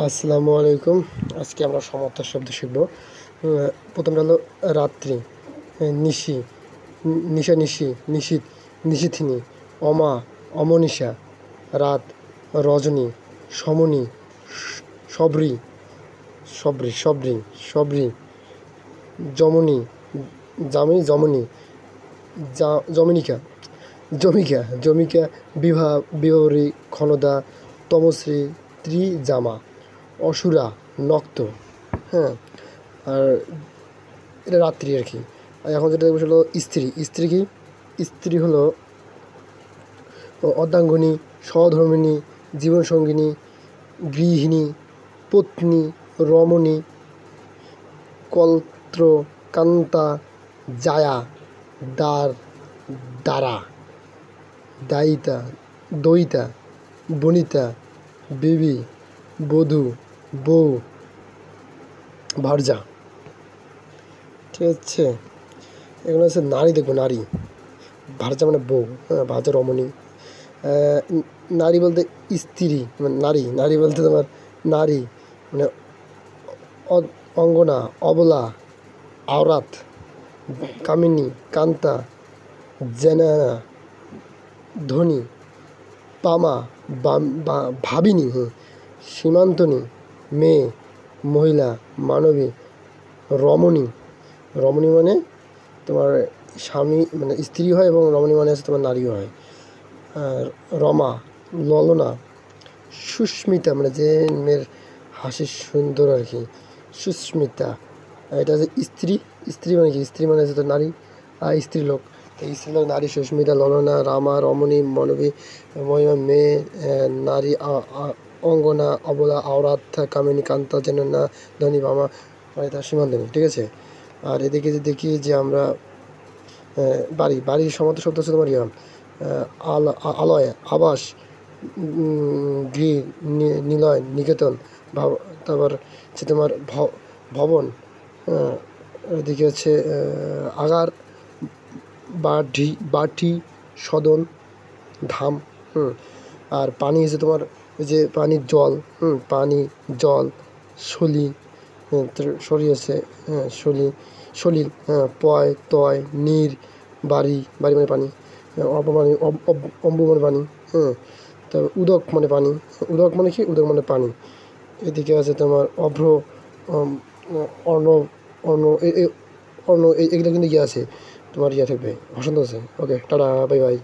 আসসালামু আলাইকুম। আজকে আমরা সমার্থক শব্দ শিখব। প্রথমটা হলো রাত্রি, নিশি, নিশা নিশি, নিশীথ, নিশীথিনী, অমা, অমনিশা, রাত, রজনী, সমনী, সবরি, সবরি সবরি সবরি, যমনী, জামিনী যমনী, যমনিকা, জমিকা জমিকা, বিভা, বিহরী, ক্ষণদা, তমশ্রী, ত্রিজামা, অসুরা, নক্ত। হ্যাঁ, আর এটা রাত্রি আর কি। আর এখন যেটা দেখবো হলো স্ত্রী। স্ত্রী কি? স্ত্রী হলো অর্ধাঙ্গিনী, সহধর্মিণী, জীবনসঙ্গিনী, গৃহিণী, পত্নী, রমণী, কলত্র, কান্তা, জায়া, দ্বারা, দায়িতা, দয়িতা, বনিতা, বিবি, বধূ, বউ, ভার্যা। ঠিক আছে, এগুলো হচ্ছে নারী। দেখবো নারী, ভার্যা মানে বউ, হ্যাঁ, ভার্যা রমণী। নারী বলতে স্ত্রী, মানে নারী। নারী বলতে তোমার নারী মানে অঙ্গনা, অবলা, আওরাত, কামিনী, কান্তা, জেনানা, ধনী, পামা, ভাবিনী, সীমান্তনী, মেয়ে, মহিলা, মানবী, রমণী। রমণী মানে তোমার স্বামী, মানে স্ত্রী হয়, এবং রমণী মানে হচ্ছে তোমার নারীও হয়। রমা, ললনা, সুস্মিতা মানে যে মেয়ের হাসি সুন্দর আর কি, সুস্মিতা। এটা হচ্ছে স্ত্রী। স্ত্রী মানে কি? স্ত্রী মানে হচ্ছে তো নারী, আর স্ত্রীলোক। স্ত্রীলোক নারী, সুস্মিতা, ললনা, রামা, রমণী, মানবী, মহিমা, মেয়ে, নারী, অঙ্গনা, অবলা, আওরাত, কামিনী, কান্তা, জেনানা, ধনী, বামা, মানে তার সীমান্তনী। ঠিক আছে। আর এদিকে যে দেখি যে আমরা বাড়ি। বাড়ির সমার্থক শব্দ হচ্ছে তোমার আলয়, আবাস, গৃহ, নিলয়, নিকেতন, তারপর হচ্ছে তোমার ভবন। এদিকে হচ্ছে আগার, বাটি, সদন, ধাম। আর পানি হচ্ছে তোমার ওই যে পানির জল, পানি, জল, সলি, সরি আছে, সলিল, পয়, তয়, নীর, বাড়ি মানে পানি, অপমানি, অম্বু মানে পানি, তারপর উদক মানে পানি। উদক মানে কি? উদক মানে পানি। এদিকে আছে তোমার অভ্র, অর্ণ, অর্ণ, অর্ণ, এগুলো কিন্তু ইয়ে আছে তোমার, ইয়ে থাকবে, বসন্ত আছে। ওকে, টাটা, বাই বাই।